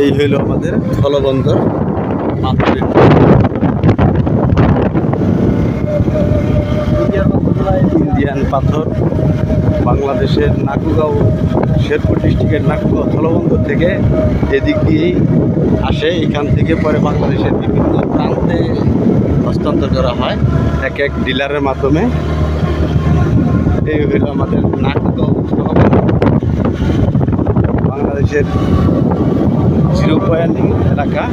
এই হইল আমাদের স্থলবন্দর পাথরের ইন্ডিয়ান পাথর। বাংলাদেশের নাকুগাঁও, শেরপুর ডিস্ট্রিক্টের নাকুগাঁও স্থলবন্দর থেকে এদিক দিয়েই আসে। এখান থেকে পরে বাংলাদেশের বিভিন্ন প্রান্তে হস্তান্তর করা হয় এক এক ডিলারের মাধ্যমে। এই হইল আমাদের নাকুগাঁও স্থলবন্দর, বাংলাদেশের 0 পয়েন্ট এলাকা।